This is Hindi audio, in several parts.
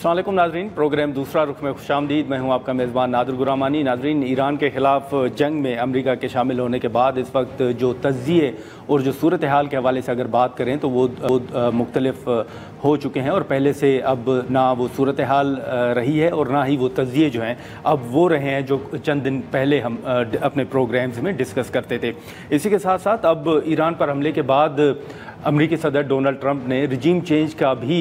अस्सलाम वालेकुम नाजरीन, प्रोग्राम दूसरा रुख में खुशामदीद। मैं हूं आपका मेज़बान नादिर गुरामानी। नाजरीन, ईरान के ख़िलाफ़ जंग में अमेरिका के शामिल होने के बाद इस वक्त जो तज्ज़िये और जो सूरत हाल के हवाले से अगर बात करें तो वो मुख्तलिफ हो चुके हैं और पहले से अब ना वो सूरत हाल रही है और ना ही वो तज्ज़िये जो हैं अब वो रहे हैं जो चंद दिन पहले हम अपने प्रोग्राम्स में डिस्कस करते थे। इसी के साथ साथ अब ईरान पर हमले के बाद अमेरिकी सदर डोनाल्ड ट्रंप ने रिजीम चेंज का भी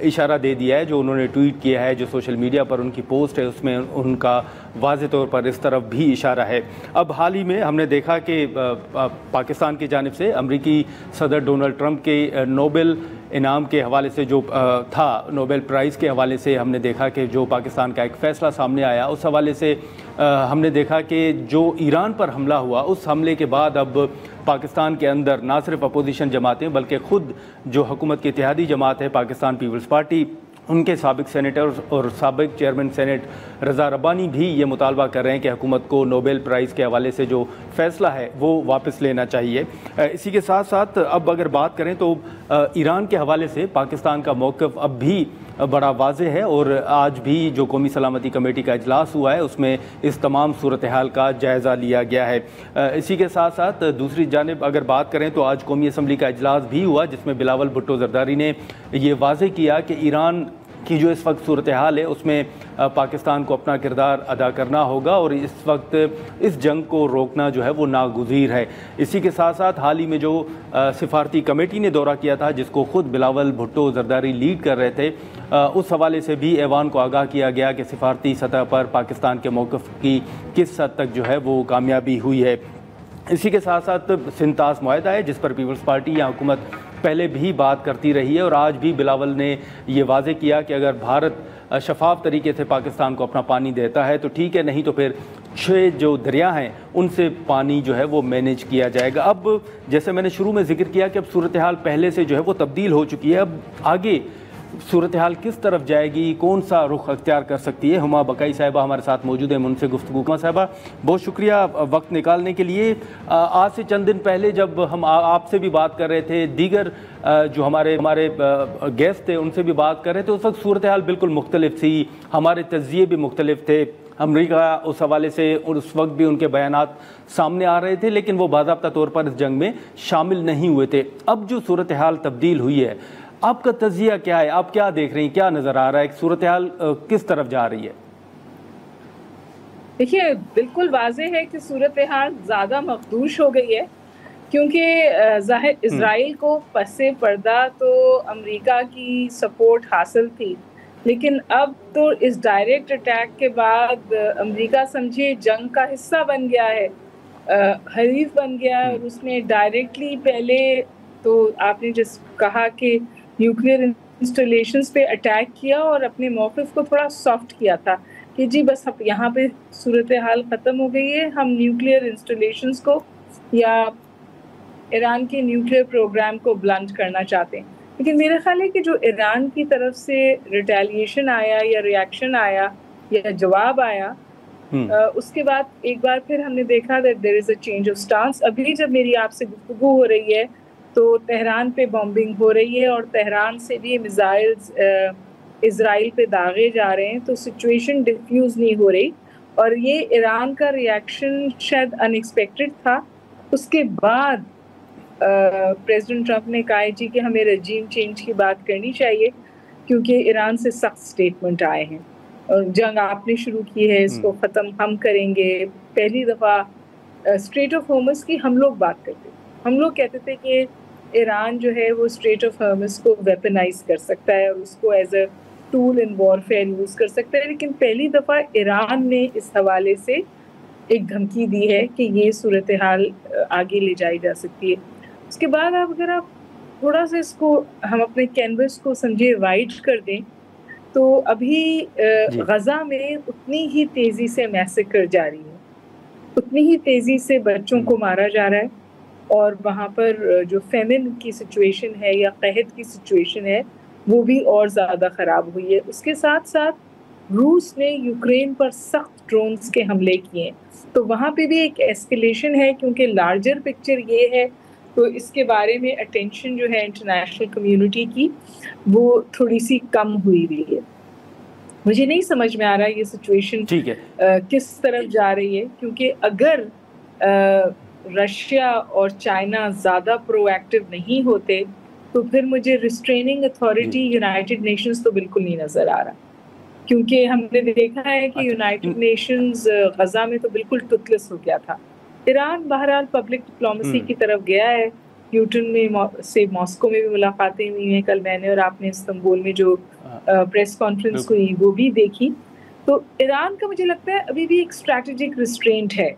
इशारा दे दिया है। जो उन्होंने ट्वीट किया है, जो सोशल मीडिया पर उनकी पोस्ट है, उसमें उनका वाज़े तौर पर इस तरफ भी इशारा है। अब हाल ही में हमने देखा कि पाकिस्तान की जानिब से अमेरिकी सदर डोनाल्ड ट्रंप के नोबेल इनाम के हवाले से जो था, नोबेल प्राइज़ के हवाले से हमने देखा कि जो पाकिस्तान का एक फ़ैसला सामने आया, उस हवाले से हमने देखा कि जो ईरान पर हमला हुआ, उस हमले के बाद अब पाकिस्तान के अंदर ना सिर्फ अपोजिशन जमातें बल्कि ख़ुद जो हुकूमत की इत्तेहादी जमात है पाकिस्तान पीपल्स पार्टी, उनके साबिक सेनेटर और साबिक चेयरमैन सेनेट रज़ा रब्बानी भी ये मुतालबा कर रहे हैं कि हुकूमत को नोबेल प्राइज़ के हवाले से जो फ़ैसला है वो वापस लेना चाहिए। इसी के साथ साथ अब अगर बात करें तो ईरान के हवाले से पाकिस्तान का मौक़िफ़ अब भी बड़ा वाज़ेह है और आज भी जो कौमी सलामती कमेटी का इजलास हुआ है उसमें इस तमाम सूरत हाल का जायज़ा लिया गया है। इसी के साथ साथ दूसरी जानिब अगर बात करें तो आज कौमी असम्बली का इजलास भी हुआ जिसमें बिलावल भुट्टो ज़रदारी ने ये वाज़ेह किया कि ईरान की जो इस वक्त सूरत हाल है उसमें पाकिस्तान को अपना किरदार अदा करना होगा और इस वक्त इस जंग को रोकना जो है वो नागुज़ीर है। इसी के साथ साथ हाल ही में जो सिफारती कमेटी ने दौरा किया था जिसको ख़ुद बिलावल भुट्टो ज़रदारी लीड कर रहे थे, उस हवाले से भी ऐवान को आगाह किया गया कि सिफारती सतह पर पाकिस्तान के मौक़िफ़ की किस हद तक जो है वो कामयाबी हुई है। इसी के साथ साथ सिंतास मुआहदा है जिस पर पीपल्स पार्टी या हुकूमत पहले भी बात करती रही है और आज भी बिलावल ने ये वाज़े किया कि अगर भारत शफाफ तरीके से पाकिस्तान को अपना पानी देता है तो ठीक है, नहीं तो फिर 6 जो दरिया हैं उनसे पानी जो है वो मैनेज किया जाएगा। अब जैसे मैंने शुरू में जिक्र किया कि अब सूरत हाल पहले से जो है वो तब्दील हो चुकी है। अब आगे सूरत हाल किस तरफ जाएगी, कौन सा रुख अख्तियार कर सकती है, हुमा बकाई साहिबा हमारे साथ मौजूद है, उनसे गुफ्तगू। हुमा साहिबा, बहुत शुक्रिया वक्त निकालने के लिए। आज से चंद दिन पहले जब हम आपसे भी बात कर रहे थे, दीगर जो हमारे गेस्ट थे उनसे भी बात कर रहे थे, उस वक्त सूरत हाल बिल्कुल मुख्तलिफ थी, हमारे तज्ज़िये भी मुख्तलिफ थे। अमरीका उस हवाले से उस वक्त भी उनके बयानात सामने आ रहे थे लेकिन वो बाज़ाब्ता तौर पर इस जंग में शामिल नहीं हुए थे। अब जो सूरत हाल तब्दील हुई है, आपका तज़्ज़िया क्या है, आप क्या देख रही हैं, क्या नज़र आ रहा है, सूरत हाल किस तरफ जा रही है? देखिए, बिल्कुल वाज़ेह है कि सूरत हाल ज़्यादा मखदूश हो गई है क्योंकि ज़ाहिर इजराइल को पसे पर्दा तो अमेरिका की सपोर्ट हासिल थी, लेकिन अब तो इस डायरेक्ट अटैक के बाद अमेरिका समझिए जंग का हिस्सा बन गया है, हरीफ बन गया है और उसने डायरेक्टली पहले तो आपने जिस कहा कि न्यूक्लियर इंस्टॉलेशंस पे अटैक किया और अपने मौक़िफ़ को थोड़ा सॉफ्ट किया था कि जी बस अब यहाँ पे सूरत हाल ख़त्म हो गई है, हम न्यूक्लियर इंस्टॉलेशंस को या ईरान के न्यूक्लियर प्रोग्राम को ब्लंट करना चाहते हैं। लेकिन मेरा ख्याल है कि जो ईरान की तरफ से रिटेलिएशन आया या रिएक्शन आया या जवाब आया, उसके बाद एक बार फिर हमने देखा that there is a change of stance. अभी जब मेरी आपसे गुफ्तगू हो रही है तो तेहरान पे बॉम्बिंग हो रही है और तेहरान से भी मिसाइल्स इजराइल पे दागे जा रहे हैं, तो सिचुएशन डिफ्यूज़ नहीं हो रही और ये ईरान का रिएक्शन शायद अनएक्सपेक्टेड था। उसके बाद प्रेसिडेंट ट्रंप ने कहा जी कि हमें रजीम चेंज की बात करनी चाहिए क्योंकि ईरान से सख्त स्टेटमेंट आए हैं, जंग आपने शुरू की है, इसको ख़त्म हम करेंगे। पहली दफ़ा स्ट्रेट ऑफ होर्मुज़ की हम लोग बात करते थे, हम लोग कहते थे कि ईरान जो है वो स्ट्रेट ऑफ होर्मुज़ को वेपनाइज कर सकता है और उसको as a tool in warfare use कर सकता है, लेकिन पहली दफ़ा ईरान ने इस हवाले से एक धमकी दी है कि ये सूरत हाल आगे ले जाई जा सकती है। उसके बाद अब अगर आप थोड़ा सा इसको हम अपने कैनवस को समझे वाइड कर दें तो अभी गज़ा में उतनी ही तेज़ी से मैसेकर जारी है, उतनी ही तेज़ी से बच्चों को मारा जा रहा है और वहाँ पर जो फेमिन की सिचुएशन है या कहत की सिचुएशन है वो भी और ज़्यादा ख़राब हुई है। उसके साथ साथ रूस ने यूक्रेन पर सख्त ड्रोन्स के हमले किए, तो वहाँ पे भी एक एस्केलेशन है क्योंकि लार्जर पिक्चर ये है, तो इसके बारे में अटेंशन जो है इंटरनेशनल कम्युनिटी की वो थोड़ी सी कम हुई है। मुझे नहीं समझ में आ रहा ये सिचुएशन ठीक है किस तरफ जा रही है, क्योंकि अगर रशिया और चाइना ज़्यादा प्रोएक्टिव नहीं होते तो फिर मुझे रिस्ट्रेनिंग अथॉरिटी यूनाइटेड नेशंस तो बिल्कुल नहीं नज़र आ रहा, क्योंकि हमने देखा है कि यूनाइटेड नेशंस गजा में तो बिल्कुल टुथलेस हो गया था। ईरान बहरहाल पब्लिक डिप्लोमेसी की तरफ गया है, न्यूटन में से मॉस्को में भी मुलाकातें हुई हैं, कल मैंने और आपने इस्तांबुल में जो प्रेस कॉन्फ्रेंस हुई वो भी देखी। तो ईरान का मुझे लगता है अभी भी एक स्ट्रैटेजिक रिस्ट्रेंट है,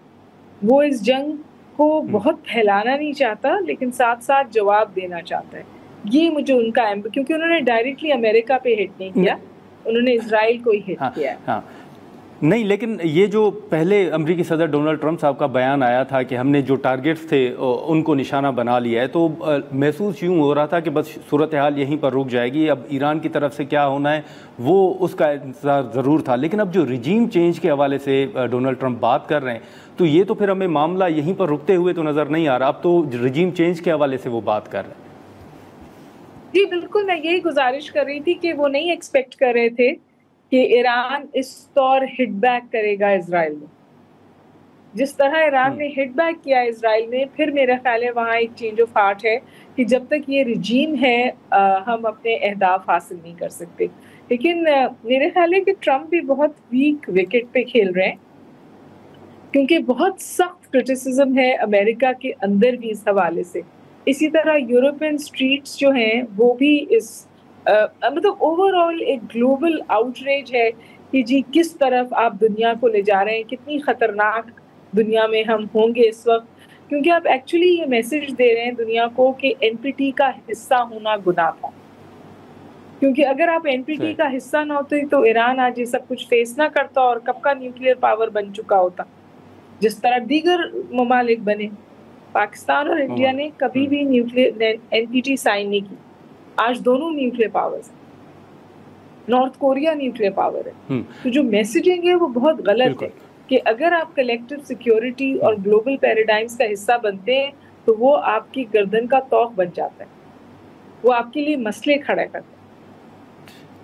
वो इस जंग को बहुत फैलाना नहीं चाहता लेकिन साथ साथ जवाब देना चाहता है। ये मुझे उनका क्योंकि उन्होंने डायरेक्टली अमेरिका पे हिट नहीं किया, उन्होंने इजराइल को ही हिट किया। हाँ नहीं, लेकिन ये जो पहले अमेरिकी सदर डोनाल्ड ट्रंप साहब का बयान आया था कि हमने जो टारगेट्स थे उनको निशाना बना लिया है, तो महसूस यूँ हो रहा था कि बस सूरत हाल यहीं पर रुक जाएगी, अब ईरान की तरफ से क्या होना है वो उसका इंतज़ार ज़रूर था। लेकिन अब जो रिजीम चेंज के हवाले से डोनाल्ड ट्रंप बात कर रहे हैं तो ये तो फिर हमें मामला यहीं पर रुकते हुए तो नज़र नहीं आ रहा, अब तो रिजीम चेंज के हवाले से वो बात कर रहे हैं। जी बिल्कुल, मैं यही गुजारिश कर रही थी कि वो नहीं एक्सपेक्ट कर रहे थे कि ईरान इस तौर हिट बैक करेगा इसराइल में, जिस तरह ईरान ने हिट बैक किया इसराइल में। फिर मेरा ख्याल है वहाँ एक चेंज ऑफ हार्ट है कि जब तक ये रिजीम है हम अपने अहदाफ हासिल नहीं कर सकते। लेकिन मेरे ख्याल है कि ट्रंप भी बहुत वीक विकेट पे खेल रहे हैं, क्योंकि बहुत सख्त क्रिटिसिज्म है अमेरिका के अंदर भी इस हवाले से। इसी तरह यूरोपियन स्ट्रीट्स जो हैं वो भी इस मतलब ओवरऑल एक ग्लोबल आउटरीच है कि जी किस तरफ आप दुनिया को ले जा रहे हैं, कितनी खतरनाक दुनिया में हम होंगे इस वक्त, क्योंकि आप एक्चुअली ये मैसेज दे रहे हैं दुनिया को कि एनपीटी का हिस्सा होना गुनाह था। क्योंकि अगर आप एनपीटी का हिस्सा ना होते तो ईरान आज ये सब कुछ फेस ना करता और कब का न्यूक्लियर पावर बन चुका होता, जिस तरह दीगर ममालिक बने। पाकिस्तान और इंडिया ने कभी भी न्यूक्लियर एनपीटी साइन नहीं की, आज दोनों न्यूक्लियर पावर्स हैं, नॉर्थ कोरिया न्यूक्लियर पावर है। तो जो मैसेजिंग है वो बहुत गलत है कि अगर आप कलेक्टिव सिक्योरिटी और ग्लोबल पैराडाइम्स का हिस्सा बनते हैं तो वो आपकी गर्दन का तौक बन जाता है, वो आपके लिए मसले खड़े करता है।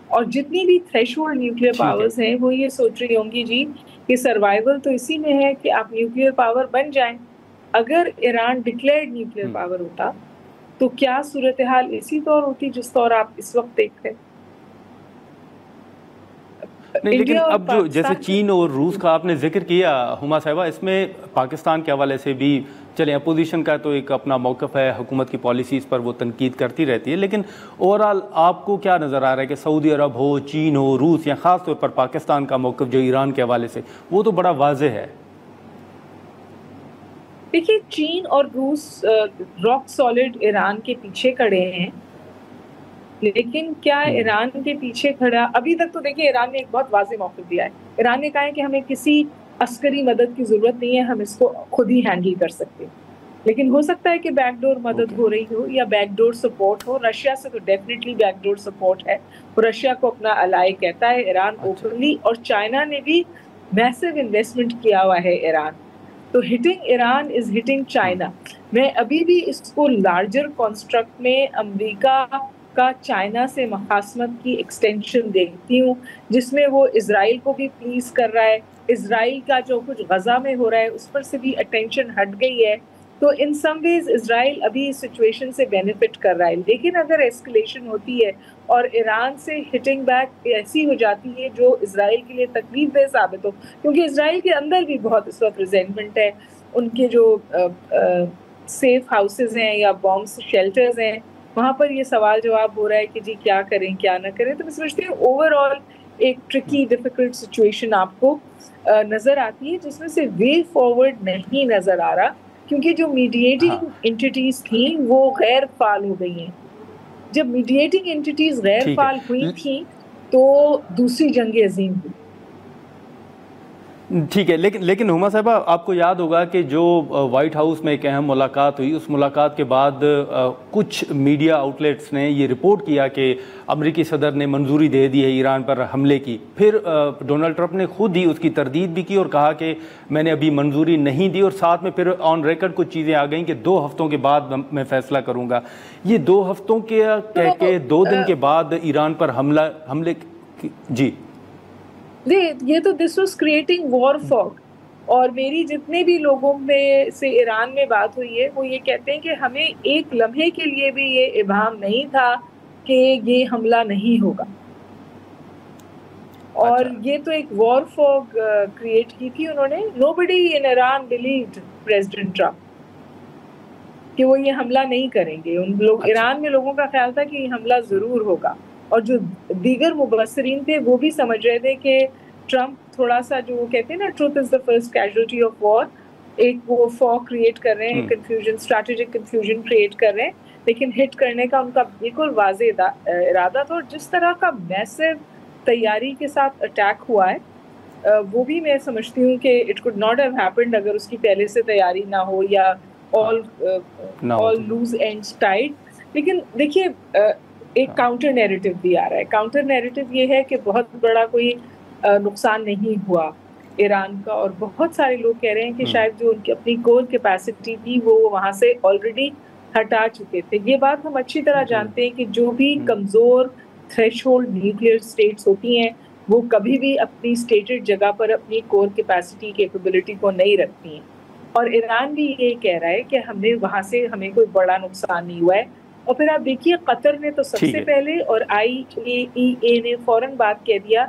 और जितनी भी थ्रेशोल्ड न्यूक्लियर पावर्स हैं वो ये सोच रही होंगी जी कि सर्वाइवल तो इसी में है कि आप न्यूक्लियर पावर बन जाएं। अगर ईरान डिक्लेयर्ड न्यूक्लियर पावर होता तो क्या सूरत हाल इसी तौर होती जिस तौर आप इस वक्त देख रहे हैं। नहीं, लेकिन अब जो जैसे चीन और रूस का आपने जिक्र किया हुमा साहिबा, इसमें पाकिस्तान के हवाले से भी चले, अपोजिशन का तो एक अपना मौक़िफ़ है, हुकूमत की पॉलिसीज़ पर वो तनकीद करती रहती है, लेकिन ओवरऑल आपको क्या नज़र आ रहा है कि सऊदी अरब हो, चीन हो, रूस या ख़ास तौर पर पाकिस्तान का मौक़िफ़ जो ईरान के हवाले से वो तो बड़ा वाज़ेह है। देखिए, चीन और रूस रॉक सॉलिड ईरान के पीछे खड़े हैं, लेकिन क्या ईरान के पीछे खड़ा, अभी तक तो देखिए ईरान ने एक बहुत वाज़ेह मौक़िफ़ दिया है। ईरान ने कहा है कि हमें किसी अस्करी मदद की ज़रूरत नहीं है, हम इसको खुद ही हैंडल कर सकते हैं। लेकिन हो सकता है कि बैकडोर मदद हो रही हो या बैकडोर सपोर्ट हो। रशिया से तो डेफिनेटली बैकडोर सपोर्ट है, रशिया को अपना अलाय कहता है ईरान ओपनली, और चाइना ने भी मैसिव इन्वेस्टमेंट किया हुआ है ईरान। तो hitting Iran is hitting China. मैं अभी भी इसको लार्जर कॉन्स्ट्रक्ट में अमेरिका का चाइना से मुखासमत की एक्सटेंशन देखती हूँ, जिसमें वो इजराइल को भी प्लीज कर रहा है। इजराइल का जो कुछ गजा में हो रहा है उस पर से भी अटेंशन हट गई है। तो इन सम वेज इजराइल अभी इस सिचुएशन से बेनिफिट कर रहा है। लेकिन अगर एस्केलेशन होती है और ईरान से हिटिंग बैक ऐसी हो जाती है जो इजराइल के लिए तकलीफ दे साबित हो, क्योंकि इजराइल के अंदर भी बहुत इस वक्त रिजेंटमेंट है, उनके जो सेफ हाउसेज हैं या बॉम्ब शेल्टर्स हैं वहाँ पर ये सवाल जवाब हो रहा है कि जी क्या करें क्या ना करें। तो मैं समझती हूँ ओवरऑल एक ट्रिकी डिफिकल्ट सिचुएशन आपको नज़र आती है, जिसमें से वे फॉरवर्ड नहीं नज़र आ रहा, क्योंकि जो मीडिएटिंग एंटिटीज थी वो गैर फाल हो गई हैं। जब मीडिएटिंग एंटिटीज गैर फाल हुई थी तो दूसरी जंग अजीम हुई। ठीक है, लेकिन हुमा साहिबा, आपको याद होगा कि जो वाइट हाउस में एक अहम मुलाकात हुई, उस मुलाकात के बाद कुछ मीडिया आउटलेट्स ने ये रिपोर्ट किया कि अमेरिकी सदर ने मंजूरी दे दी है ईरान पर हमले की। फिर डोनाल्ड ट्रंप ने खुद ही उसकी तरदीद भी की और कहा कि मैंने अभी मंजूरी नहीं दी, और साथ में फिर ऑन रिकॉर्ड कुछ चीज़ें आ गई कि 2 हफ्तों के बाद मैं फैसला करूँगा। ये 2 हफ्तों के कह के 2 दिन के बाद ईरान पर हमले जी ये तो this was creating war fog. और मेरी जितने भी लोगों में से ईरान में बात हुई है वो ये कहते हैं कि हमें एक लम्हे के लिए भी ये इबाम नहीं था कि ये हमला नहीं होगा। और ये तो एक वॉर फॉग क्रिएट की थी उन्होंने। Nobody in Iran believed president Trump कि वो ये हमला नहीं करेंगे। उन लोग ईरान में लोगों का ख्याल था कि ये हमला जरूर होगा। और जो दीगर मुबस्सिरीन थे वो भी समझ रहे थे कि ट्रम्प थोड़ा सा, जो वो कहते हैं ना, truth is the first casualty of war, एक वो फॉग क्रिएट कर रहे हैं, कंफ्यूजन, स्ट्रैटेजिक कंफ्यूजन क्रिएट कर रहे हैं। लेकिन हिट करने का उनका बिल्कुल वाज़ेह इरादा था। और जिस तरह का मैसिव तैयारी के साथ अटैक हुआ है वो भी मैं समझती हूँ कि it could not have happened अगर उसकी पहले से तैयारी ना हो या ऑल लूज एंड्स टाइट। लेकिन देखिए एक काउंटर नैरेटिव भी आ रहा है। काउंटर नैरेटिव ये है कि बहुत बड़ा कोई नुकसान नहीं हुआ ईरान का। और बहुत सारे लोग कह रहे हैं कि शायद जो उनकी अपनी कोर कैपेसिटी थी वो वहाँ से ऑलरेडी हटा चुके थे। ये बात हम अच्छी तरह जानते हैं कि जो भी कमज़ोर थ्रेशोल्ड न्यूक्लियर स्टेट्स होती हैं वो कभी भी अपनी स्टेटेड जगह पर अपनी कोर कैपेसिटी कैपेबिलिटी को नहीं रखती हैं। और ईरान भी ये कह रहा है कि हमने वहाँ से, हमें कोई बड़ा नुकसान नहीं हुआ है। और फिर आप देखिए कतर ने तो सबसे पहले और IAEA ने फौरन बात कह दिया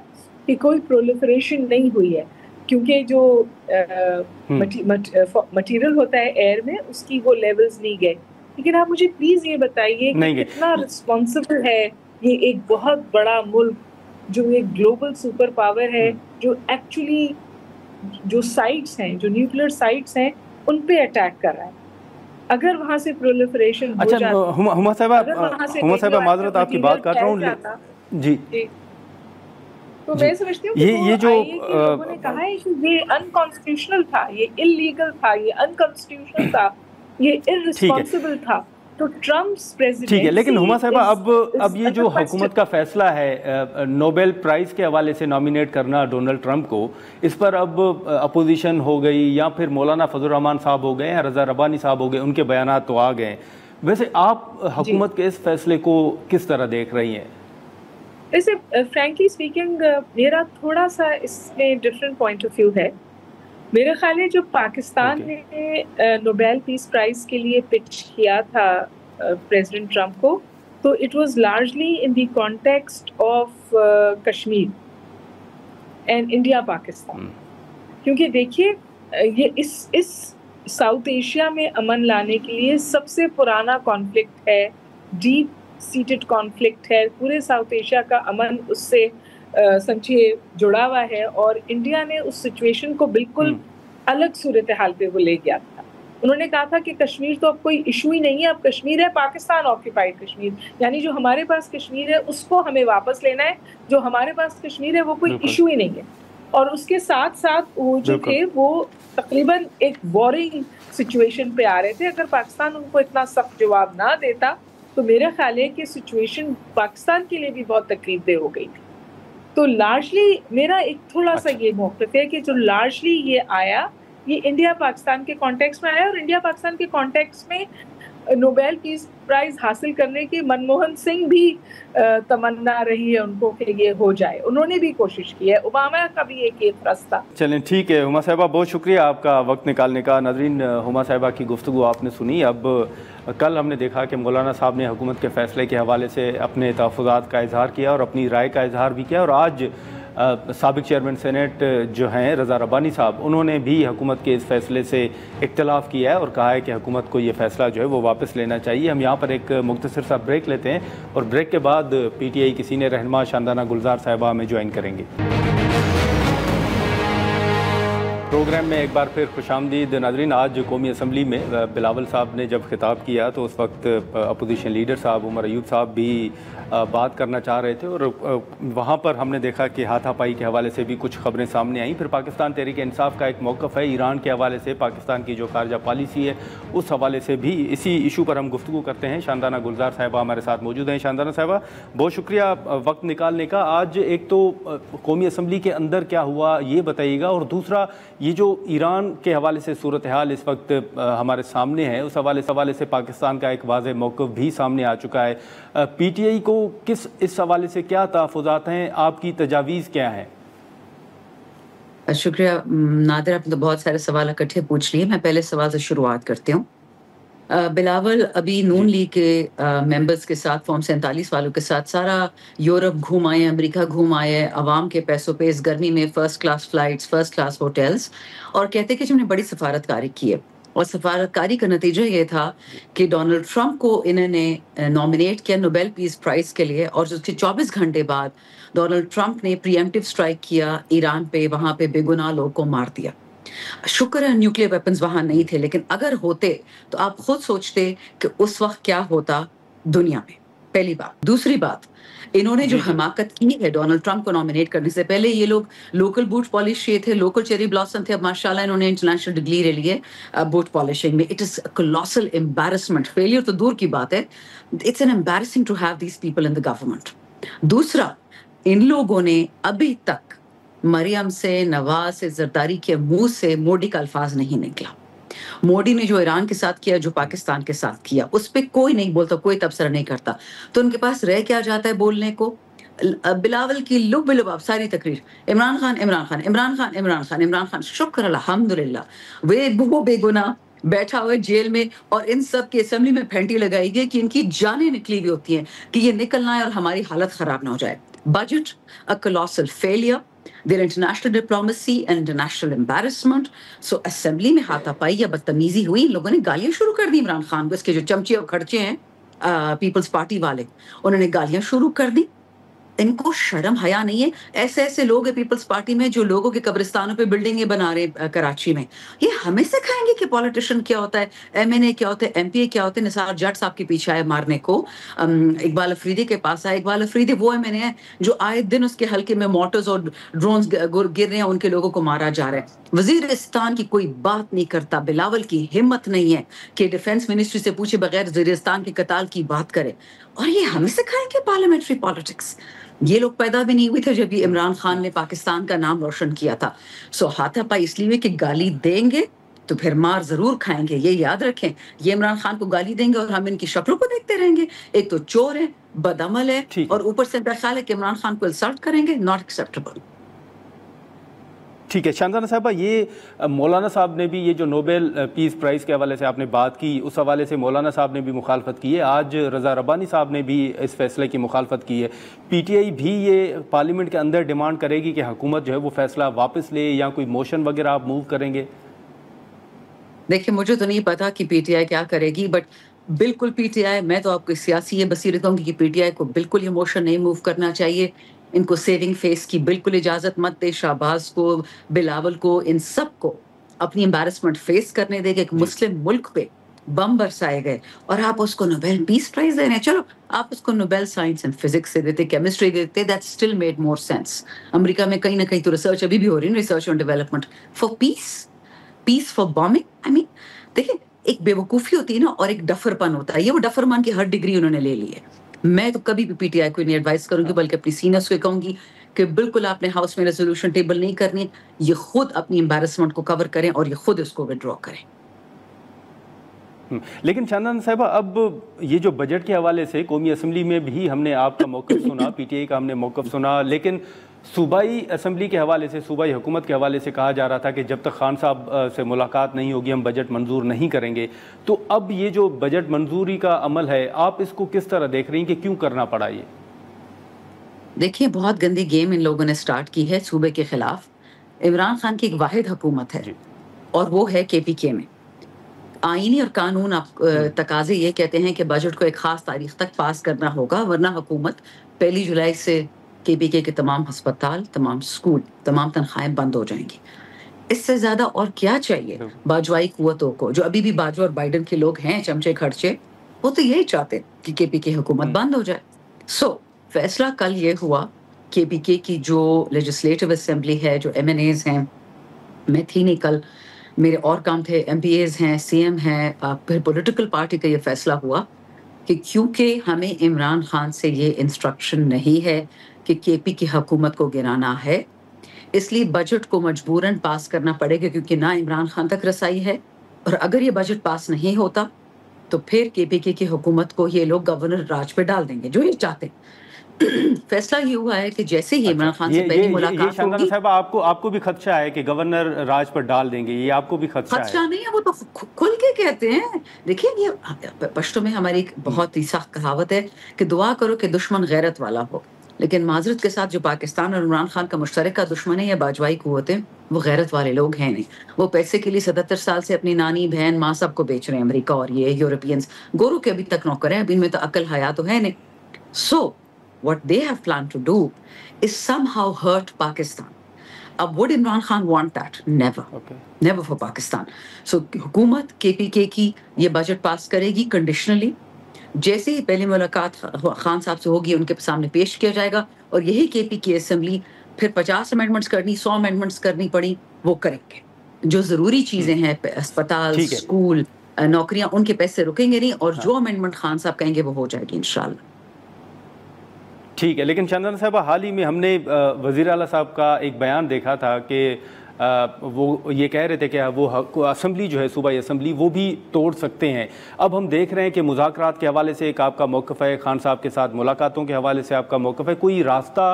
कि कोई प्रोलिफरेशन नहीं हुई है, क्योंकि जो मटेरियल होता है एयर में उसकी वो लेवल्स नहीं गए। लेकिन आप मुझे प्लीज ये बताइए कि कितना रिस्पॉन्सिबल है ये एक बहुत बड़ा मुल्क जो एक ग्लोबल सुपर पावर है, जो एक्चुअली जो साइट्स हैं, जो न्यूक्लियर साइट्स हैं, उन पे अटैक कर रहा है। अगर वहां से प्रोलिफरेशन हो जाता, हुमा साहिबा माजरत आपकी बात काट रहा हूँ जी, तो मैं समझती हूँ ये जो लोगों ने कहा है कि ये अनकॉन्स्टिट्यूशनल था, ये इलीगल था, ये अनकॉन्स्टिट्यूशनल था, ये इररिस्पॉन्सिबल था। तो ट्रम्प्स प्रेसिडेंट, ठीक है, लेकिन हुमा साहिबा अब ये जो हुकूमत का फैसला है नोबेल प्राइज़ के हवाले से नॉमिनेट करना डोनाल्ड ट्रंप को, इस पर अब अपोजिशन हो गई या फिर मौलाना फजल रहमान साहब हो गए या रज़ा रब्बानी साहब हो गए, उनके बयानात तो आ गए। वैसे आप हुकूमत के इस फैसले को किस तरह देख रही हैं? वैसे फ्रैंकली स्पीकिंग मेरा थोड़ा सा इसमें डिफरेंट पॉइंट ऑफ व्यू है। मेरा ख्याल है जो पाकिस्तान ने नोबेल पीस प्राइज के लिए पिच किया था प्रेसिडेंट ट्रम्प को, तो it was largely in the context of Kashmir and India Pakistan. क्योंकि देखिए ये इस साउथ एशिया में अमन लाने के लिए सबसे पुराना कॉन्फ्लिक्ट है, डीप सीटेड कॉन्फ्लिक्ट है। पूरे साउथ एशिया का अमन उससे समझिए जुड़ा हुआ है। और इंडिया ने उस सिचुएशन को बिल्कुल अलग सूरत हाल पे वो ले गया था। उन्होंने कहा था कि कश्मीर तो अब कोई इशू ही नहीं है, अब कश्मीर है पाकिस्तान ऑक्यूपाइड कश्मीर, यानी जो हमारे पास कश्मीर है उसको हमें वापस लेना है, जो हमारे पास कश्मीर है वो कोई इशू ही नहीं है। और उसके साथ साथ वो जो थे वो तकरीबन एक वॉरिंग सिचुएशन पे आ रहे थे। अगर पाकिस्तान उनको इतना सख्त जवाब ना देता तो मेरा ख्याल है कि सिचुएशन पाकिस्तान के लिए भी बहुत तकलीफदेह हो गई थी। तो लार्जली मेरा एक थोड़ा सा ये मौक़िफ़ है कि जो लार्जली ये आया, ये इंडिया पाकिस्तान के कॉन्टेक्स्ट में आया। और इंडिया पाकिस्तान के कॉन्टेक्स्ट में नोबेल पीस प्राइज हासिल करने की मनमोहन सिंह भी तमन्ना रही है उनको कि ये हो जाए, उन्होंने भी कोशिश की है, ओबामा का भी एक रास्ता। चलें ठीक है हुमा साहिबा, बहुत शुक्रिया आपका वक्त निकालने का। नाज़रीन, हुमा साहिबा की गुफ्तगू आपने सुनी। अब कल हमने देखा कि मौलाना साहब ने हुकूमत के फ़ैसले के हवाले से अपने तहफ़्फ़ुज़ात का इज़हार किया और अपनी राय का इज़हार भी किया। और आज साबिक़ चेयरमैन सेनेट जो हैं रज़ा रब्बानी साहब, उन्होंने भी हुकूमत के इस फ़ैसले से इख्तिलाफ़ किया है और कहा है कि हुकूमत को ये फ़ैसला जो है वो वापस लेना चाहिए। हम यहाँ पर एक मुख्तसर सा ब्रेक लेते हैं और ब्रेक के बाद PTI की सीनियर रहनुमा शानदाना गुलजार साहिबा हमें ज्वाइन करेंगे। प्रोग्राम में एक बार फिर खुशामदीद। नाज़रीन, आज कौमी असम्बली में बिलावल साहब ने जब खिताब किया तो उस वक्त अपोजिशन लीडर साहब उमर अयूब साहब भी बात करना चाह रहे थे और वहाँ पर हमने देखा कि हाथापाई के हवाले से भी कुछ खबरें सामने आईं। फिर पाकिस्तान तहरीक इंसाफ का एक मौक़िफ़ है ईरान के हवाले से, पाकिस्तान की जो खारजा पॉलिसी है उस हवाले से भी इसी इशू पर हम गुफ्तगू करते हैं। शानदाना गुलजार साहिबा हमारे साथ मौजूद हैं। शानदाना साहिबा, बहुत शुक्रिया वक्त निकालने का। आज एक तो कौमी असम्बली के अंदर क्या हुआ ये बताइएगा, और दूसरा ये जो ईरान के हवाले से सूरत हाल इस वक्त हमारे सामने है, उस हवाले से पाकिस्तान का एक वाज़ेह मौक़िफ़ भी सामने आ चुका है। PTI को इस हवाले से क्या तहफ़्फ़ुज़ात हैं, आपकी तजावीज़ क्या हैं? शुक्रिया नादिर, आपने तो बहुत सारे सवाल इकट्ठे पूछ लिए। मैं पहले सवाल से शुरुआत करती हूँ। बिलावल अभी नून लीग के मेंबर्स के साथ, फॉर्म 47 वालों के साथ सारा यूरोप घूम आए, अमेरिका घूम आए, अवाम के पैसों पे इस गर्मी में first class flights, first class hotels, और कहते हैं कि हमने बड़ी सफारतकारी की है। और सफारतकारी का नतीजा ये था कि डोनाल्ड ट्रंप को इन्होंने नॉमिनेट किया नोबेल पीस प्राइज के लिए, और उसके 24 घंटे बाद डोनाल्ड ट्रंप ने प्रीएम्प्टिव स्ट्राइक किया ईरान पे, वहां पे बेगुनाह लोगों को मार दिया। शुक्र है न्यूक्लियर वेपन्स वहां नहीं थे, लेकिन अगर होते तो आप खुद सोचते कि उस वक्त क्या होता दुनिया में। पहली बात। दूसरी बात, इन्होंने जो हमाकत की है डोनाल्ड ट्रंप को नॉमिनेट करने से पहले, ये लोग लोकल बूट पॉलिश ये थे, लोकल चेरी ब्लॉसम थे, अब माशाल्लाह इन्होंने इंटरनेशनल डिग्री ले ली है बूट पॉलिशिंग में। It is colossal embarrassment, failure तो दूर की बात है, it's an embarrassing to have these people in the government. दूसरा, इन लोगों ने अभी तक मरियम से, नवाज से, जरदारी के मुंह से मोदी का अल्फाज नहीं निकला। मोदी ने जो ईरान के साथ किया, जो पाकिस्तान के साथ किया, उस पर कोई नहीं बोलता, कोई तबसरा नहीं करता। तो उनके पास रह क्या जाता है बोलने को? बिलावल की लुब लुब आप सारी तकरीर, इमरान खान इमरान खान इमरान खान इमरान खान इमरान खान, शुक्र अल्हम्दुलिल्लाह वो बेगुनाह बैठा हुआ जेल में, और इन सब की असेंबली में फेंटी लगाई गई कि इनकी जानें निकली हुई होती हैं कि ये निकलना है और हमारी हालत खराब ना हो जाए। Budget a colossal failure, their international diplomacy and international embarrassment. So assembly में हाथापाई या बदतमीजी हुई, इन लोगों ने गालियां शुरू कर दी इमरान खान को। इसके जो चमचे और खर्चे हैं पीपल्स पार्टी वाले, उन्होंने गालियां शुरू कर दी। इनको शर्म हया नहीं है। ऐसे ऐसे लोग हैं पीपल्स पार्टी में जो लोगों के कब्रिस्तानों पे बिल्डिंगें बना रहे कराची में। ये हमें सिखाएंगे कि पॉलिटिशियन क्या होता है, एमएनए क्या होता है, एमपीए क्या होते हैं। निसार जट साहब के पीछे आए मारने को, इकबाल अफरीदी के पास आए। इकबाल अफरीदी वो एमएनए है जो आए दिन उसके हल्के में मोटर्स और ड्रोन्स गिर रहे हैं, उनके लोगों को मारा जा रहा है। वजीरिस्तान की कोई बात नहीं करता। बिलावल की हिम्मत नहीं है कि डिफेंस मिनिस्ट्री से पूछे बगैर वजीरिस्तान के कताल की बात करे, और ये हमें सिखाएंगे पार्लियामेंट्री पॉलिटिक्स। ये लोग पैदा भी नहीं हुए थे जब ये इमरान खान ने पाकिस्तान का नाम रोशन किया था। सो हाथापाई इसलिए कि गाली देंगे तो फिर मार जरूर खाएंगे, ये याद रखें। ये इमरान खान को गाली देंगे और हम इनकी शक्लों को देखते रहेंगे। एक तो चोर है, बदअमल है, और ऊपर से ख्याल है कि इमरान खान को इंसल्ट करेंगे। Not acceptable. ठीक है शाहजाना साहबा, ये मौलाना साहब ने भी, ये जो नोबेल पीस प्राइज़ के हवाले से आपने बात की, उस हवाले से मौलाना साहब ने भी मुखालफत की है। आज रज़ा रब्बानी साहब ने भी इस फैसले की मुखालफत की है। पीटीआई भी ये पार्लियामेंट के अंदर डिमांड करेगी कि हुकूमत जो है वो फैसला वापस ले, या कोई मोशन वगैरह आप मूव करेंगे? देखिए, मुझे तो नहीं पता कि पीटीआई क्या करेगी, बट बिल्कुल पीटीआई, मैं तो आपको सियासी बसीरत कहूँगी कि पीटीआई को बिल्कुल ये मोशन नहीं मूव करना चाहिए। इनको सेविंग फेस की बिल्कुल इजाजत मत दे। शाहबाज को, बिलावल को, इन सब को अपनी एम्बैरसमेंट फेस करने देगा। एक मुस्लिम मुल्क पे बम बरसाए गए और आप उसको नोबेल पीस प्राइज दे रहे हैं। चलो आप उसको नोबेल साइंस एंड फिजिक्स से देते, केमिस्ट्री देते, that still made more sense. America में कहीं ना कहीं तो रिसर्च अभी भी हो रही है, research on development for piece for bombing. I mean देखिए, एक बेवकूफी होती है ना, और एक डफरपन होता है। ये वो डफरमान की हर डिग्री उन्होंने ले ली है। मैं तो कभी भी पीटीआई को नहीं एडवाइस करूंगी, बल्कि अपनी सीनियर्स को कहूंगी कि बिल्कुल आपने हाउस में रेजोल्यूशन टेबल नहीं करनी। ये खुद अपनी एम्बैरसमेंट को कवर करें और ये खुद इसको विड्रॉ करें। लेकिन शाहजाना साहिबा, अब ये जो बजट के हवाले से कौमी असम्बली में भी हमने आपका मौक़िफ़ सुना, पीटीआई का हमने मौक़िफ़ सुना, लेकिन सूबाई असम्बली के हवाले से, सूबाई हुकूमत के हवाले से कहा जा रहा था कि जब तक खान साहब से मुलाकात नहीं होगी हम बजट मंजूर नहीं करेंगे। तो अब ये जो बजट मंजूरी का अमल है, आप इसको किस तरह देख रही हैं कि क्यों करना पड़ा ये? देखिए, बहुत गंदी गेम इन लोगों ने स्टार्ट की है सूबे के खिलाफ। इमरान खान की एक वाहिद हुकूमत है और वो है केपीके में। आईनी और कानून तकाजे ये कहते हैं कि बजट को एक खास तारीख तक पास करना होगा, वरना हुकूमत 1 जुलाई से केपीके के तमाम अस्पताल, तमाम स्कूल, तमाम तनख्वाहें बंद हो जाएंगी। इससे ज्यादा और क्या चाहिए बाजवाई कुव्वतों को? जो अभी भी बाजवा और बाइडन के लोग हैं, चमचे खर्चे, वो तो यही चाहते कि केपीके हुकूमत बंद हो जाए। फैसला कल ये हुआ, केपीके की जो लेजिस्लेटिव असेंबली है, जो एमएनएज हैं, मैं थी नहीं कल, मेरे और काम थे, एमपीएज हैं, सीएम हैं, फिर पॉलिटिकल पार्टी का ये फैसला हुआ कि क्योंकि हमें इमरान खान से ये इंस्ट्रक्शन नहीं है कि केपी की हुकूमत को गिराना है, इसलिए बजट को मजबूरन पास करना पड़ेगा, क्योंकि ना इमरान खान तक रसाई है, और अगर ये बजट पास नहीं होता तो फिर केपीके की हुकूमत को ये लोग गवर्नर राज पे डाल देंगे, जो ये चाहते हैं। फैसला ये हुआ है कि जैसे ही इमरान खान से पहली मुलाकात शानदाना होगी, साहब आपको भी खदशा है कि गवर्नर राज पर डाल देंगे, ये आपको भी खदशा है? नहीं है, वो तो खुल के कहते हैं। देखिए, ये पश्तो में हमारी एक बहुत ही सख्त कहावत है कि दुआ करो कि दुश्मन गैरत वाला हो, लेकिन माजरत के साथ जो पाकिस्तान और इमरान खान का मुश्तरका दुश्मन है या बाजवाई कुव्वतें, वो गैरत वाले लोग हैं नहीं। वो पैसे के लिए 77 साल से अपनी नानी, बहन, माँ सबको बेच रहे हैं, अमेरिका और ये यूरोपियंस। गोरों के अभी तक नौकर हैं, अभी इनमें तो अकल हया तो है नहीं। सो what they have planned to do is somehow hurt Pakistan. Would Imran Khan want that? Never. Okay. Never for Pakistan. So हुकूमत KPK की ये बजट पास करेगी कंडीशनली। जैसे ही पहली मुलाकात खान साहब से होगी, उनके सामने पेश किया जाएगा और यही KPK असेंबली फिर 50 अमेंडमेंट्स करनी, 100 अमेंडमेंट्स करनी पड़ी, वो करेंगे। जो जरूरी चीजें हैं, अस्पताल, स्कूल, नौकरियां, उनके पैसे रुकेंगे नहीं, और जो अमेंडमेंट खान साहब कहेंगे वो हो जाएगी इंशाल्लाह। ठीक है, लेकिन शानदाना साहब, हाल ही में हमने वज़ीर आला साहब का एक बयान देखा था कि वो ये कह रहे थे कि वो असम्बली जो है, सूबाई असम्बली, वो भी तोड़ सकते हैं। अब हम देख रहे हैं कि मुज़ाकरात के हवाले से एक आपका मौक़िफ़ है, खान साहब के साथ मुलाकातों के हवाले से आपका मौक़िफ़ है, कोई रास्ता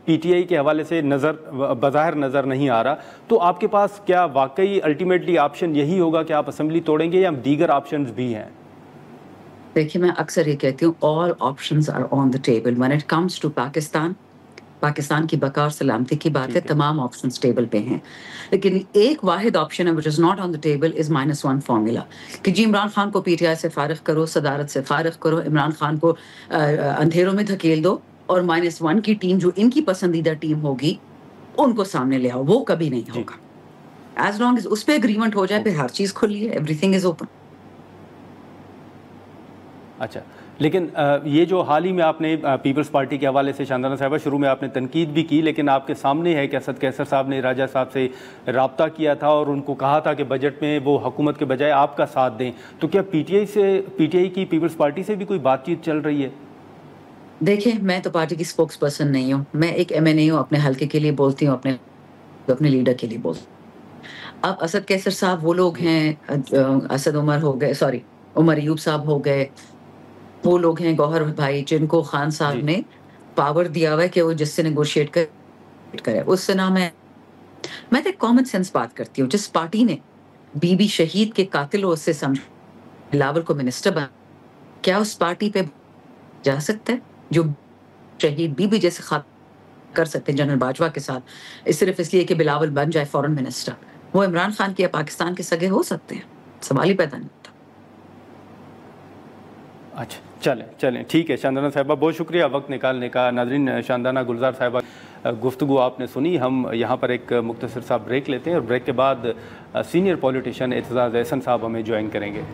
PTI के हवाले से बज़ाहिर नज़र नहीं आ रहा। तो आपके पास क्या वाकई अल्टीमेटली ऑप्शन यही होगा कि आप असम्बली तोड़ेंगे या दीगर ऑप्शंस भी हैं? देखिए, मैं अक्सर ये कहती हूँ, all options are on the table when it comes to Pakistan की बका और सलामती की बात है, तमाम ऑप्शंस टेबल पे हैं। लेकिन एक वाहिद ऑप्शन है which is not on the table, is -1 formula, कि जी इमरान खान को PTI से फारिग करो, सदारत से फारिग करो, इमरान खान को अंधेरों में धकेल दो, और -1 की टीम जो इनकी पसंदीदा टीम होगी उनको सामने ले आओ। वो कभी नहीं होगा। एज लॉन्ग एज उस पर एग्रीमेंट हो जाए, फिर हर चीज़ खुली है, एवरीथिंग इज ओपन। अच्छा, लेकिन ये जो हाल ही में आपने पीपल्स पार्टी के हवाले से, शानदाना साहबा, शुरू में आपने तनकीद भी की, लेकिन आपके सामने है कि असद कैसर साहब ने राजा साहब से रब्ता किया था और उनको कहा था कि बजट में वो हुकूमत के बजाय आपका साथ दें। तो क्या PTI की पीपल्स पार्टी से भी कोई बातचीत चल रही है? देखिए, मैं तो पार्टी की स्पोक्स पर्सन नहीं हूँ, मैं एक MNA हूँ, अपने हल्के के लिए बोलती हूँ, अपने लीडर के लिए बोलती हूँ। अब असद कैसर साहब वो लोग हैं, असद उमर हो गए, सॉरी उमर अयूब साहब हो गए, वो लोग हैं गौहर भाई, जिनको खान साहब ने पावर दिया हुआ है कि वो जिससे नेगोशिएट करे उससे ना। मैं तो कॉमन सेंस बात करती हूँ। जिस पार्टी ने बीबी शहीद के कातिलों से समझ बिलावल को मिनिस्टर बना, क्या उस पार्टी पे जा सकता है जो शहीद बीबी जैसे कर सकते हैं जनरल बाजवा के साथ, सिर्फ इसलिए कि बिलावल बन जाए फॉरेन मिनिस्टर? वो इमरान खान के या पाकिस्तान के सगे हो सकते हैं? सवाल ही पैदा नहीं होता। अच्छा, चलें ठीक है शानदाना साहिबा, बहुत शुक्रिया वक्त निकालने का। नाज़रीन, शानदाना गुलजार साहिबा गुफ्तगू आपने सुनी। हम यहाँ पर एक मुख्तसर सा ब्रेक लेते हैं और ब्रेक के बाद सीनियर पॉलिटिशियन एतजाज़ एहसन साहब हमें ज्वाइन करेंगे।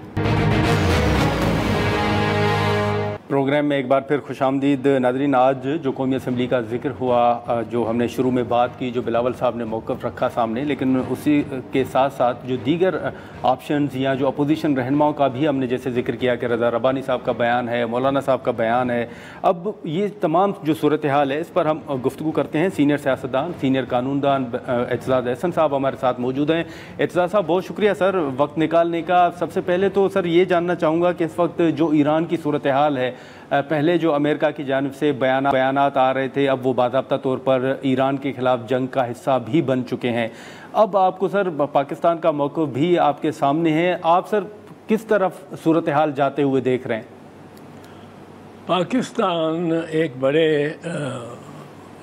प्रोग्राम में एक बार फिर खुशामदीद। नाज़रीन, आज जो कौमी असम्बली का जिक्र हुआ, जो हमने शुरू में बात की, जो बिलावल साहब ने मौक़िफ़ रखा सामने, लेकिन उसी के साथ साथ जो दीगर ऑप्शंस या जो अपोजिशन रहनुमाओं का भी हमने जैसे जिक्र किया कि रज़ा रब्बानी साहब का बयान है, मौलाना साहब का बयान है। अब ये तमाम जो सूरत हाल है, इस पर हम गुफ्तगू करते हैं। सीनियर सियासतदान, सीनियर कानूनदान एतजाज़ एहसन साहब हमारे साथ मौजूद हैं। एतजाज़ साहब, बहुत शुक्रिया सर वक्त निकालने का। सबसे पहले तो सर ये जानना चाहूँगा कि इस वक्त जो ईरान की सूरत हाल है, पहले जो अमेरिका की जानिब से बयानात आ रहे थे, अब वो बाज़ाब्ता तौर पर ईरान के ख़िलाफ़ जंग का हिस्सा भी बन चुके हैं। अब आपको सर पाकिस्तान का मौक़िफ़ भी आपके सामने है, आप सर किस तरफ सूरत हाल जाते हुए देख रहे हैं? पाकिस्तान एक बड़े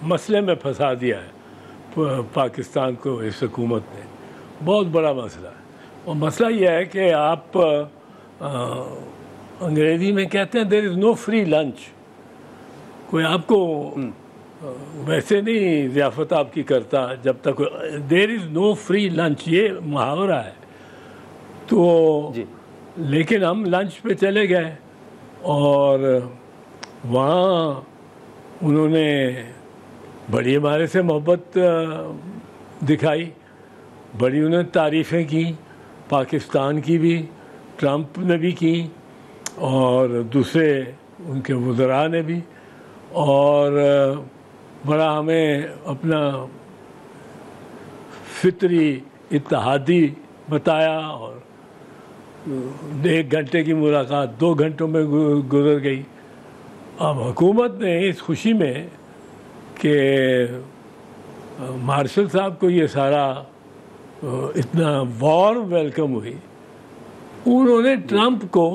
मसले में फंसा दिया है पाकिस्तान को इस हुकूमत ने, बहुत बड़ा मसला है। और मसला यह है कि आप अंग्रेज़ी में कहते हैं there is no free lunch. कोई आपको वैसे नहीं ज़ियाफ़त आपकी करता जब तक there is no free lunch, ये मुहावरा है। तो लेकिन हम लंच पे चले गए और वहाँ उन्होंने बड़ी हमारे से मोहब्बत दिखाई, बड़ी उन्होंने तारीफ़ें की, पाकिस्तान की भी, ट्रंप ने भी की और दूसरे उनके वज़रा ने भी, और बड़ा हमें अपना फितरी इत्तेहादी बताया। और 1 घंटे की मुलाकात 2 घंटों में गुजर गई। अब हुकूमत ने इस खुशी में कि मार्शल साहब को ये सारा इतना वार्म वेलकम हुई, उन्होंने ट्रंप को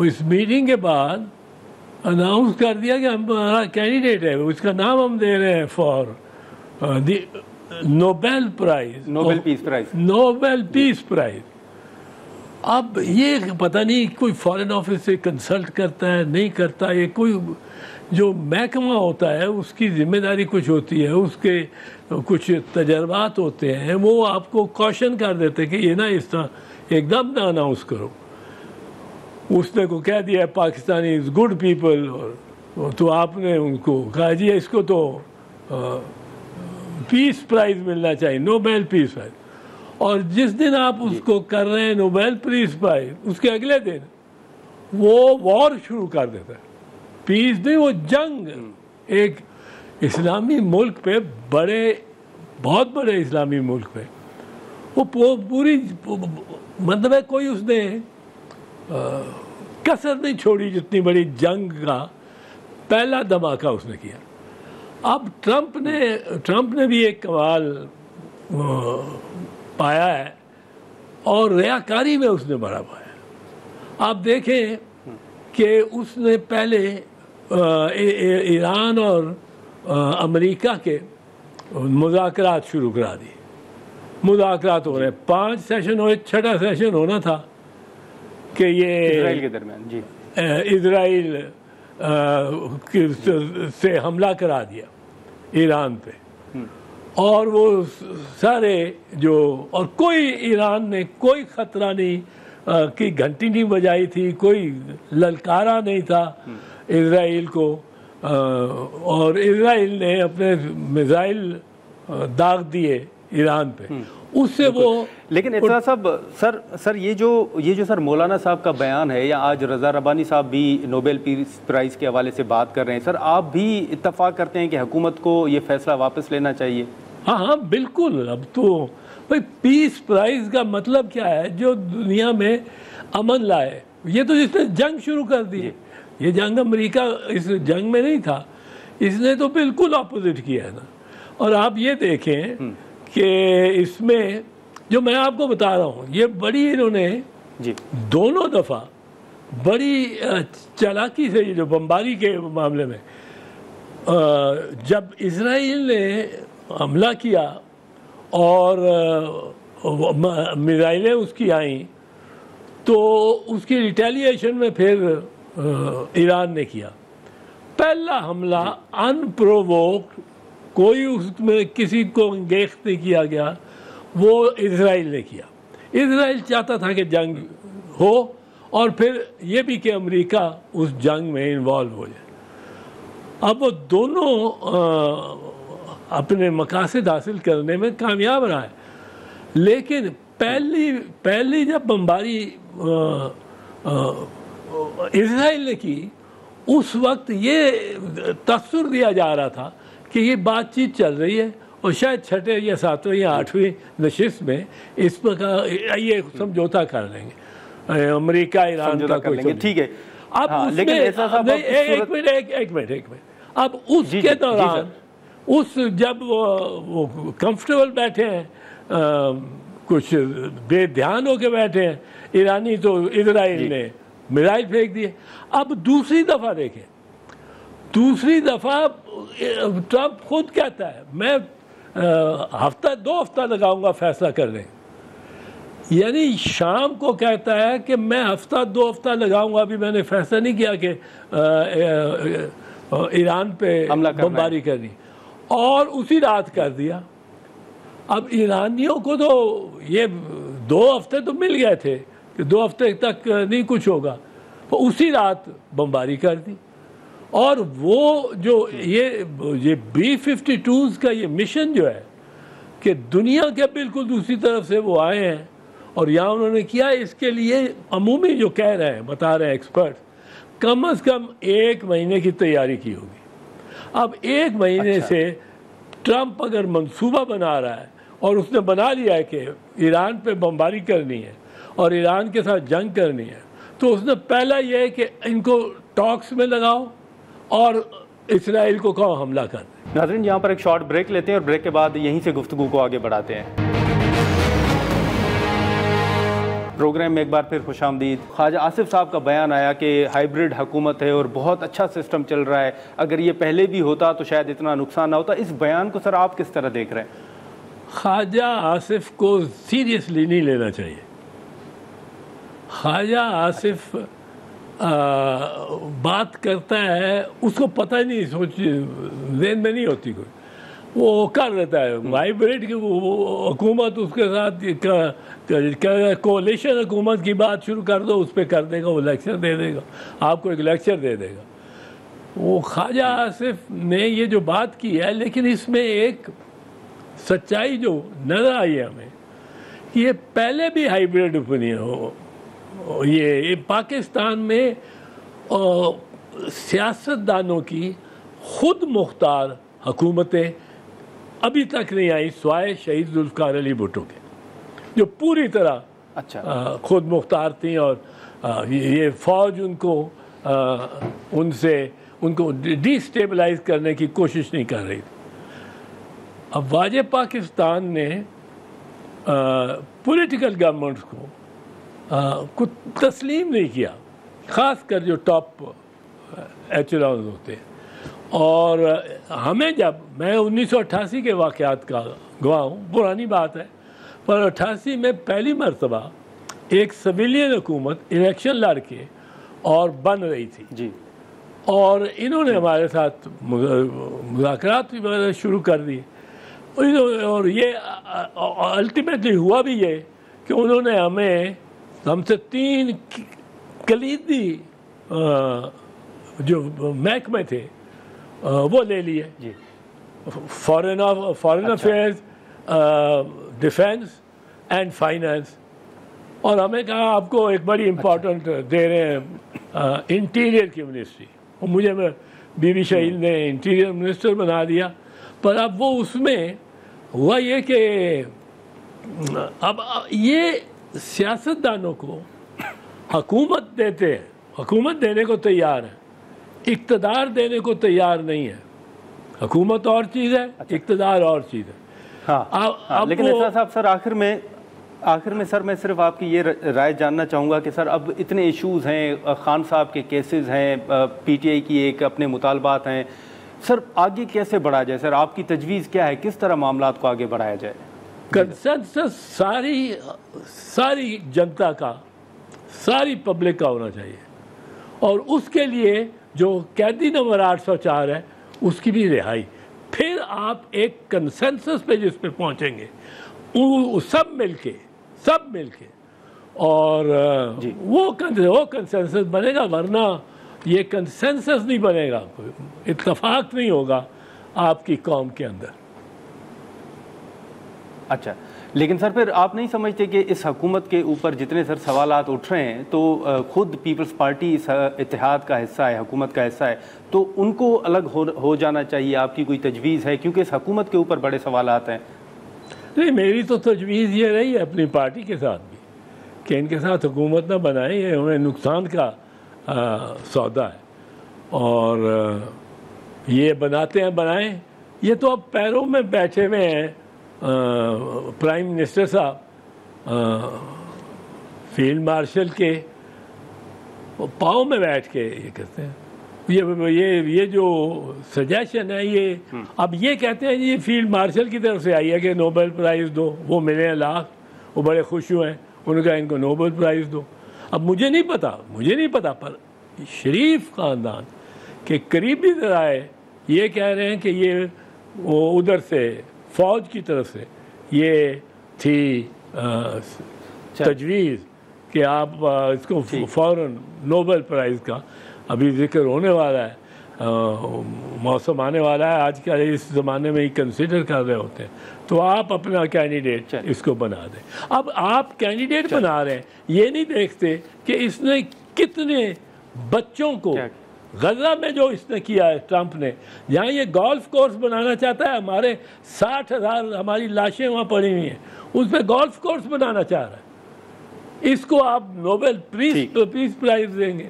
इस मीटिंग के बाद अनाउंस कर दिया कि हमारा कैंडिडेट है, उसका नाम हम दे रहे हैं for the Nobel prize, Nobel peace prize, Nobel peace prize. अब ये पता नहीं कोई फॉरेन ऑफिस से कंसल्ट करता है नहीं करता, ये कोई जो महकमा होता है उसकी जिम्मेदारी कुछ होती है, उसके कुछ तजर्बात होते हैं, वो आपको कॉशन कर देते हैं कि ये ना इस तरह एकदम ना अनाउंस करो। उसने को कह दिया पाकिस्तानी इज़ गुड पीपल, और तो आपने उनको कहा जी इसको तो पीस प्राइज़ मिलना चाहिए, नोबेल पीस प्राइज़। और जिस दिन आप उसको कर रहे हैं नोबेल पीस प्राइज़, उसके अगले दिन वो वॉर शुरू कर देता है। पीस नहीं, वो जंग एक इस्लामी मुल्क पे, बहुत बड़े इस्लामी मुल्क पे वो पूरी मतलब है कोई उसने कसर नहीं छोड़ी, जितनी बड़ी जंग का पहला धमाका उसने किया। अब ट्रंप ने भी एक कमाल पाया है और रियाकारी में उसने बड़ा पाया। आप देखें कि उसने पहले ईरान और अमेरिका के मुज़ाकरात शुरू करा दिए। मुज़ाकरात हो रहे, 5 सेशन हुए, 6वां सेशन होना था कि ये इजराइल के दरमियान जी इजराइल से हमला करा दिया ईरान पे, और वो सारे जो, और कोई ईरान ने कोई ख़तरा नहीं की घंटी नहीं बजाई थी, कोई ललकारा नहीं था इजराइल को, और इजराइल ने अपने मिसाइल दाग दिए ईरान पे, उससे वो। लेकिन इतना सब सर ये जो सर मौलाना साहब का बयान है, या आज रज़ा रब्बानी साहब भी नोबेल पीस प्राइज़ के हवाले से बात कर रहे हैं, सर आप भी इत्तफाक करते हैं कि हुकूमत को ये फैसला वापस लेना चाहिए? हाँ बिल्कुल। अब तो भाई पीस प्राइज़ का मतलब क्या है? जो दुनिया में अमन लाए। ये तो जिसने जंग शुरू कर दी, ये जंग अमेरिका इस जंग में नहीं था, इसने तो बिल्कुल अपोजिट किया है ना। और आप ये देखें कि इसमें जो मैं आपको बता रहा हूँ, ये बड़ी इन्होंने जी दोनों दफ़ा बड़ी चालाकी से, ये जो बमबारी के मामले में जब इजराइल ने हमला किया और मिसाइलें उसकी आईं, तो उसकी रिटेलिएशन में फिर ईरान ने किया पहला हमला अनप्रोवोक्ड, कोई उसमें किसी को अंगेख्त नहीं किया गया, वो इजराइल ने किया। इजराइल चाहता था कि जंग हो और फिर ये भी कि अमेरिका उस जंग में इन्वॉल्व हो जाए। अब वो दोनों अपने मकासद हासिल करने में कामयाब रहा है, लेकिन पहली जब बमबारी इजराइल ने की, उस वक्त ये तस्सुर दिया जा रहा था कि ये बातचीत चल रही है और शायद 6वें या 7वें या 8वीं नशिस्त में इस प्रकार ये समझौता कर लेंगे, अमेरिका ईरान का कोई, ठीक है। अब उसमें एक मिनट अब उसके दौरान जब वो कंफर्टेबल बैठे हैं, कुछ बेध्यान होके बैठे हैं ईरानी, तो इजराइल ने मिसाइल फेंक दिए। अब दूसरी दफ़ा देखें, दूसरी दफ़ा ट्रंप खुद कहता है मैं हफ्ता 2 हफ्ता लगाऊंगा फैसला करने, यानी शाम को कहता है कि मैं हफ्ता 2 हफ्ता लगाऊंगा, अभी मैंने फैसला नहीं किया कि ईरान पे बमबारी करनी, और उसी रात कर दिया। अब ईरानियों को तो ये 2 हफ्ते तो मिल गए थे कि 2 हफ्ते तक नहीं कुछ होगा, तो उसी रात बमबारी कर दी। और वो जो ये B-52s का ये मिशन जो है कि दुनिया के बिल्कुल दूसरी तरफ से वो आए हैं और यहाँ उन्होंने किया, इसके लिए अमूमी जो कह रहे हैं, बता रहे हैं एक्सपर्ट, कम से कम 1 महीने की तैयारी की होगी। अब 1 महीने से ट्रंप अगर मंसूबा बना रहा है और उसने बना लिया है कि ईरान पे बमबारी करनी है और ईरान के साथ जंग करनी है, तो उसने पहला ये है कि इनको टॉक्स में लगाओ, और इसराइल को कहो हमला कर दे। नाज़रीन, यहाँ पर एक शॉर्ट ब्रेक लेते हैं और ब्रेक के बाद यहीं से गुफ्तगू को आगे बढ़ाते हैं। प्रोग्राम में एक बार फिर खुशामदीद। ख्वाजा आसिफ साहब का बयान आया कि हाइब्रिड हुकूमत है और बहुत अच्छा सिस्टम चल रहा है, अगर ये पहले भी होता तो शायद इतना नुकसान ना होता। इस बयान को सर आप किस तरह देख रहे हैं? ख्वाजा आसिफ को सीरियसली नहीं लेना चाहिए। ख्वाजा आसिफ बात करता है, उसको पता ही नहीं, सोच ज़हन में नहीं होती कोई, वो कर देता है हाइब्रिड की हुकूमत, उसके साथ कोalition हुकूमत की बात शुरू कर दो, उस पर कर देगा, वो लेक्चर दे देगा, आपको एक लेक्चर दे देगा। वो ख्वाजा आसिफ ने ये जो बात की है, लेकिन इसमें एक सच्चाई जो नज़र आई है हमें कि ये पहले भी हाइब्रिड ओपिनियन हो, ये पाकिस्तान में सियासतदानों की खुद मुख्तार हुकूमतें अभी तक नहीं आई, स्वाय शहीद जुल्फ़िकार अली भुट्टो के, जो पूरी तरह अच्छा खुद मुख्तार थी और ये फ़ौज उनको डिस्टेबलाइज करने की कोशिश नहीं कर रही थी। अब वाजे पाकिस्तान ने पॉलिटिकल गवर्नमेंट्स को तस्लीम नहीं किया, ख़ास कर जो टॉप एचेलॉन्स होते हैं। और हमें जब मैं 1988 के वाक़यात का गवाह हूँ, पुरानी बात है, पर 88 में पहली मरतबा एक सिविलियन हुकूमत इलेक्शन लड़ के और बन रही थी जी, और इन्होंने हमारे साथ मुज़ाकरात वगैरह शुरू कर दी, और ये अल्टीमेटली हुआ भी ये कि उन्होंने हमसे 3 कलीदी जो महकमे थे वो ले लिए जी, foreign affairs, defence and finance, और हमें कहा आपको एक बड़ी इम्पोर्टेंट दे रहे हैं इंटीरियर की मिनिस्ट्री, और मुझे बीबी शहीद ने इंटीरियर मिनिस्टर बना दिया। पर अब वो उसमें हुआ ये कि अब ये सियासतदानों को हुकूमत देते हैं, हुकूमत देने को तैयार है, इक़्तिदार देने को तैयार नहीं है। हुकूमत और चीज़ है, इक़्तिदार और चीज़ है। हाँ, लेकिन ऐसा साहब सर आखिर में सर मैं सिर्फ आपकी ये राय जानना चाहूँगा कि सर अब इतने इश्यूज़ हैं, खान साहब के केसेस हैं, पीटीआई की एक अपने मुतालबात हैं, सर आगे कैसे बढ़ा जाए? सर आपकी तजवीज़ क्या है, किस तरह मामलात को आगे बढ़ाया जाए? कंसेंसस सारी जनता का, सारी पब्लिक का होना चाहिए, और उसके लिए जो कैदी नंबर 804 है उसकी भी रिहाई। फिर आप एक कंसेंसस पे जिस पे पहुंचेंगे, सब मिलके और वो कंसेंसस बनेगा, वरना ये कंसेंसस नहीं बनेगा, कोई इत्तफाक नहीं होगा आपकी कौम के अंदर। अच्छा, लेकिन सर फिर आप नहीं समझते कि इस हुकूमत के ऊपर जितने सर सवालात उठ रहे हैं, तो खुद पीपल्स पार्टी इस इत्तेहाद का हिस्सा है, हुकूमत का हिस्सा है, तो उनको अलग हो जाना चाहिए? आपकी कोई तजवीज़ है? क्योंकि इस हुकूमत के ऊपर बड़े सवालात हैं। नहीं, मेरी तो तजवीज़ ये रही है अपनी पार्टी के साथ भी कि इनके साथ हुकूमत ना बनाएं, ये हमें नुकसान का सौदा है, और ये बनाते हैं बनाएं। ये तो अब पैरों में बैठे हुए हैं प्राइम मिनिस्टर साहब, फील्ड मार्शल के पाँव में बैठ के ये कहते हैं, ये जो सजेशन है, ये अब ये कहते हैं ये फील्ड मार्शल की तरफ से आई है कि नोबेल प्राइज़ दो, वो मिले हैं लाख, वो बड़े खुश हुए हैं, उन्होंने कहा इनको नोबेल प्राइज़ दो। अब मुझे नहीं पता, पर शरीफ ख़ानदान के करीबी ज़राए ये कह रहे हैं कि ये वो उधर से फ़ौज की तरफ से ये थी तजवीज़ कि आप इसको फ़ौरन नोबेल प्राइज़ का अभी जिक्र होने वाला है, मौसम आने वाला है, आज के इस ज़माने में ही कंसिडर कर रहे होते हैं, तो आप अपना कैंडिडेट इसको बना दें। अब आप कैंडिडेट बना रहे हैं, ये नहीं देखते कि इसने कितने बच्चों को गजा में जो इसने किया है ट्रंप ने, जहाँ ये गोल्फ कोर्स बनाना चाहता है, हमारे 60,000 हमारी लाशें वहाँ पड़ी हुई हैं, उस पर गोल्फ कोर्स बनाना चाह रहा है, इसको आप नोबेल पीस प्राइज़ देंगे?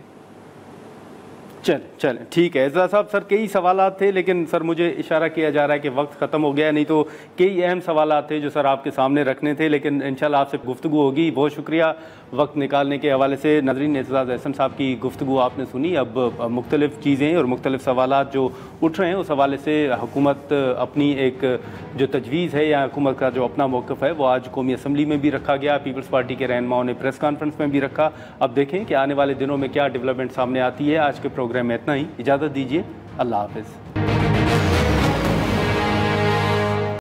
चलें ठीक है। एजाज साहब, सर कई सवालात थे, लेकिन सर मुझे इशारा किया जा रहा है कि वक्त ख़त्म हो गया, नहीं तो कई अहम सवालात थे जो सर आपके सामने रखने थे, लेकिन इंशाल्लाह आपसे गुफ्तगू होगी। बहुत शुक्रिया वक्त निकालने के हवाले से। नाज़रीन, एजाज अहसन साहब की गुफ्तगू आपने सुनी। अब मुख्तलिफ़ चीज़ें और मुख्तलिफ़ सवालात जो उठ रहे हैं उस हवाले से हुकूमत अपनी एक जो तजवीज़ है या हुकूमत का जो अपना मौक़िफ़ है वो आज कौमी असम्बली में भी रखा गया, पीपल्स पार्टी के रहनुमाओं ने प्रेस कॉन्फ्रेंस में भी रखा। अब देखें कि आने वाले दिनों में क्या डेवलपमेंट सामने आती है। आज के प्रोग्राम में इतना ही, इजाज़त दीजिए, अल्लाह हाफ़िज़।